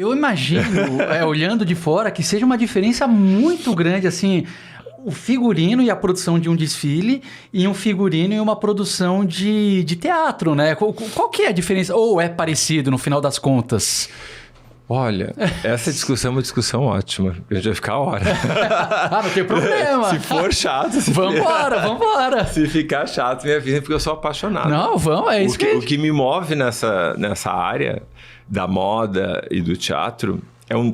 Eu imagino, olhando de fora, que seja uma diferença muito grande, assim, o figurino e a produção de um desfile e um figurino e uma produção de teatro, né? Qual que é a diferença? Ou é parecido no final das contas? Olha, essa discussão é uma discussão ótima. A gente vai ficar a hora. Não tem problema. Se for chato... Vambora. Se ficar chato, me avisa, porque eu sou apaixonado. Não, vamos, é isso O que me move nessa área da moda e do teatro,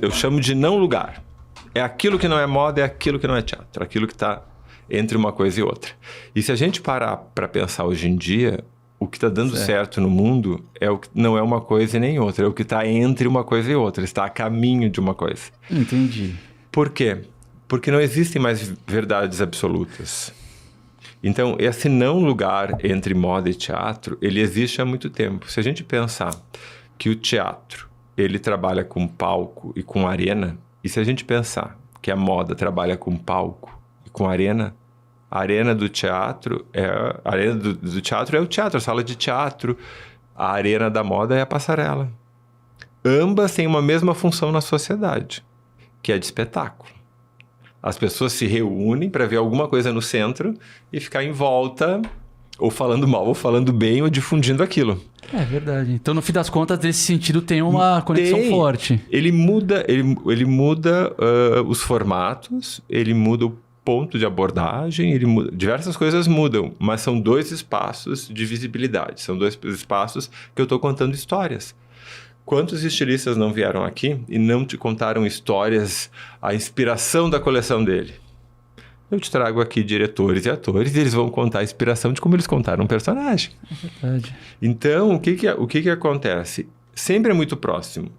eu chamo de não lugar. É aquilo que não é moda, é aquilo que não é teatro. Aquilo que está entre uma coisa e outra. E se a gente parar para pensar hoje em dia... O que está dando certo no mundo não é uma coisa e nem outra. É o que está entre uma coisa e outra. Está a caminho de uma coisa. Entendi. Por quê? Porque não existem mais verdades absolutas. Então, esse não lugar entre moda e teatro, ele existe há muito tempo. Se a gente pensar que o teatro, ele trabalha com palco e com arena, e se a gente pensar que a moda trabalha com palco e com arena... A arena do teatro do teatro é o teatro, a sala de teatro. A arena da moda é a passarela. Ambas têm uma mesma função na sociedade, que é de espetáculo. As pessoas se reúnem para ver alguma coisa no centro e ficar em volta, ou falando mal, ou falando bem, ou difundindo aquilo. É verdade. Então, no fim das contas, nesse sentido, tem uma conexão forte. Ele muda os formatos, ele muda o ponto de abordagem, diversas coisas mudam, mas são dois espaços de visibilidade, são dois espaços que eu estou contando histórias. Quantos estilistas não vieram aqui e não te contaram histórias, a inspiração da coleção dele? Eu te trago aqui diretores e atores e eles vão contar a inspiração de como eles contaram um personagem. É verdade. Então, o que acontece? Sempre é muito próximo.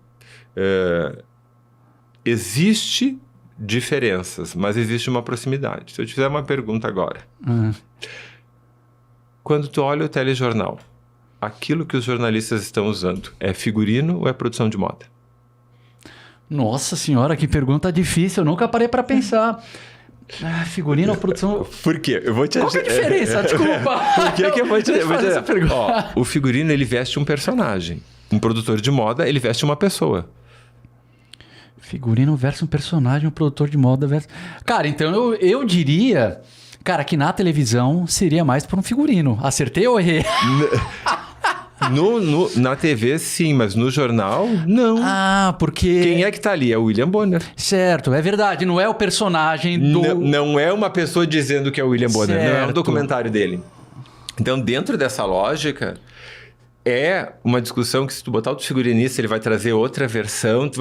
Existe diferenças, mas existe uma proximidade. Se eu te fizer uma pergunta agora. Quando tu olha o telejornal, aquilo que os jornalistas estão usando é figurino ou é produção de moda? Nossa senhora, que pergunta difícil. Eu nunca parei para pensar. Figurino ou produção... Por quê? Eu vou te... Qual que é a diferença? Desculpa. Por que eu vou te fazer essa pergunta? O figurino, ele veste um personagem. Um produtor de moda, ele veste uma pessoa. Figurino versus um personagem, um produtor de moda versus... Cara, então eu diria... Cara, que na televisão seria mais por um figurino. Acertei ou errei? Na TV, sim, mas no jornal, não. Porque... Quem é que tá ali? É o William Bonner. Certo, é verdade. Não é o personagem do... Não é uma pessoa dizendo que é o William Bonner. Certo. Não é um documentário dele. Então, dentro dessa lógica... É uma discussão que se tu botar outro figurinista, ele vai trazer outra versão.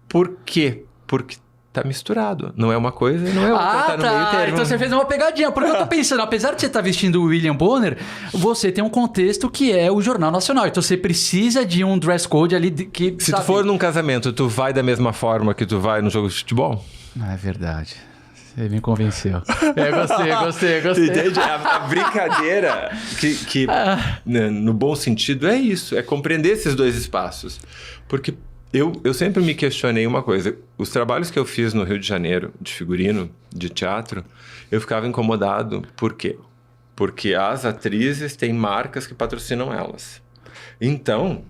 Por quê? Porque tá misturado. Não é uma coisa e não é outra. Tá no meio termo. Então você fez uma pegadinha. Porque eu tô pensando, apesar de você estar vestindo o William Bonner, você tem um contexto que é o Jornal Nacional. Então você precisa de um dress code ali que... Se tu for num casamento, tu vai da mesma forma que tu vai no jogo de futebol? É verdade. Você me convenceu. Gostei. Entende? A brincadeira que no bom sentido é isso, é compreender esses dois espaços. Porque eu sempre me questionei uma coisa. Os trabalhos que eu fiz no Rio de Janeiro, de figurino, de teatro, eu ficava incomodado. Por quê? Porque as atrizes têm marcas que patrocinam elas. Então...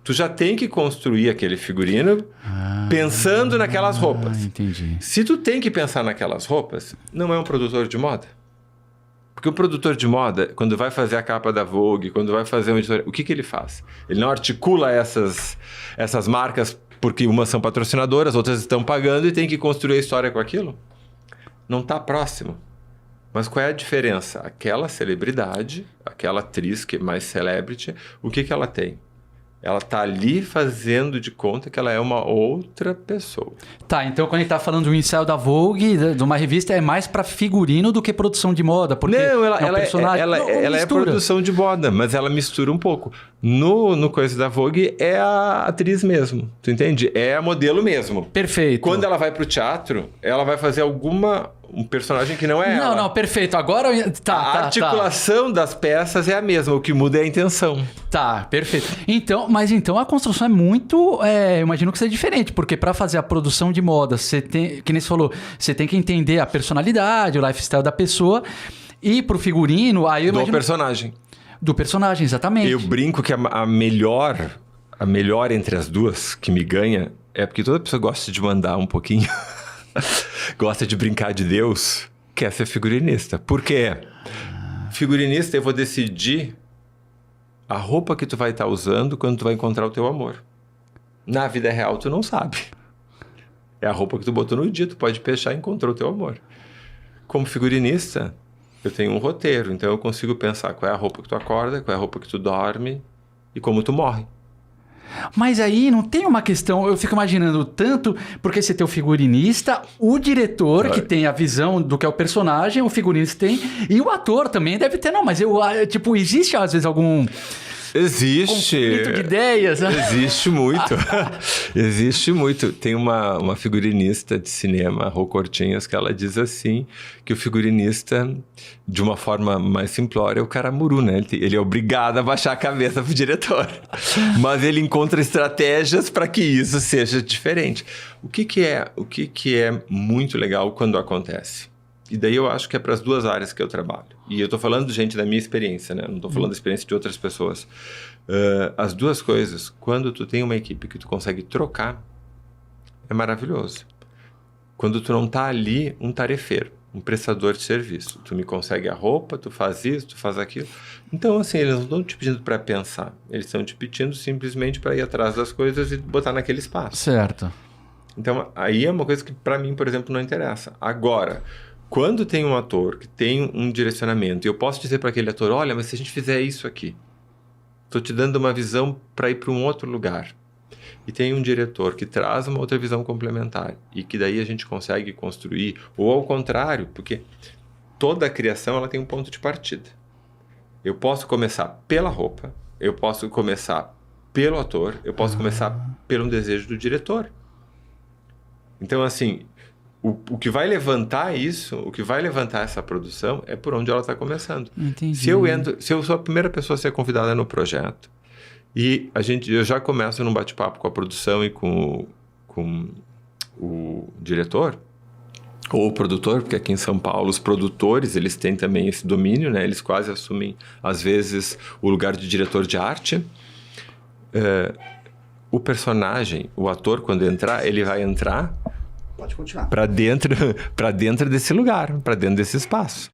Tu já tem que construir aquele figurino pensando naquelas roupas. Entendi. Se tu tem que pensar naquelas roupas, não é um produtor de moda. Porque o produtor de moda, quando vai fazer a capa da Vogue, quando vai fazer uma editorial, o que ele faz? Ele não articula essas marcas porque umas são patrocinadoras, outras estão pagando e tem que construir a história com aquilo? Não está próximo. Mas qual é a diferença? Aquela celebridade, aquela atriz que é mais celebrity, o que ela tem? Ela tá ali fazendo de conta que ela é uma outra pessoa. Tá, então quando a gente tá falando do ensaio da Vogue, de uma revista, é mais para figurino do que produção de moda? Porque não, ela é produção de moda, mas ela mistura um pouco. No coisa da Vogue é a atriz mesmo, tu entende? É a modelo mesmo. Perfeito. Quando ela vai pro teatro, ela vai fazer um personagem que não é ela. Não, perfeito. Agora... A articulação das peças é a mesma, o que muda é a intenção. Tá, perfeito. Mas então a construção é muito... eu imagino que seja diferente, porque para fazer a produção de moda, você tem, que nem você falou, você tem que entender a personalidade, o lifestyle da pessoa, e pro figurino... Aí eu imagino... personagem. Do personagem, exatamente. Eu brinco que a melhor entre as duas que me ganha É porque toda pessoa gosta de mandar um pouquinho, gosta de brincar de Deus, quer ser figurinista. Por quê? Figurinista, eu vou decidir a roupa que tu vai estar usando quando tu vai encontrar o teu amor. Na vida real, tu não sabe. É a roupa que tu botou no dia, tu pode fechar e encontrou o teu amor. Como figurinista, eu tenho um roteiro, então eu consigo pensar qual é a roupa que tu acorda, qual é a roupa que tu dorme e como tu morre. Mas aí não tem uma questão, eu fico imaginando tanto, porque você tem o figurinista, o diretor que tem a visão do que é o personagem, o figurinista tem, e o ator também deve ter, não, mas tipo, existe às vezes algum... Existe. Conflito de ideias. Existe muito. Existe muito. Tem uma figurinista de cinema, Rô Cortinhas, que ela diz assim, que o figurinista, de uma forma mais simplória, é o caramuru, né? Ele é obrigado a baixar a cabeça pro diretor. Mas ele encontra estratégias para que isso seja diferente. O que é muito legal quando acontece? E daí eu acho que é para as duas áreas que eu trabalho. E eu estou falando, gente, da minha experiência, né? Não estou falando da experiência de outras pessoas. As duas coisas, quando tu tem uma equipe que tu consegue trocar, é maravilhoso. Quando tu não tá ali um tarefeiro, um prestador de serviço. Tu me consegue a roupa, tu faz isso, tu faz aquilo. Então, assim, eles não estão te pedindo para pensar. Eles estão te pedindo simplesmente para ir atrás das coisas e botar naquele espaço. Certo. Então, aí é uma coisa que para mim, por exemplo, não interessa. Agora... Quando tem um ator que tem um direcionamento e eu posso dizer para aquele ator, olha, mas se a gente fizer isso aqui, estou te dando uma visão para ir para um outro lugar. E tem um diretor que traz uma outra visão complementar e que daí a gente consegue construir, ou ao contrário, porque toda a criação ela tem um ponto de partida. Eu posso começar pela roupa, eu posso começar pelo ator, eu posso começar pelo desejo do diretor. Então, assim... O que vai levantar isso, o que vai levantar essa produção é por onde ela está começando. Entendi. Se eu sou a primeira pessoa a ser convidada no projeto e eu já começo num bate-papo com a produção e com o diretor ou o produtor, porque aqui em São Paulo os produtores eles têm também esse domínio, né? Eles quase assumem às vezes o lugar de diretor de arte. O personagem, o ator quando entrar, ele vai entrar Pode continuar. para dentro desse lugar, para dentro desse espaço.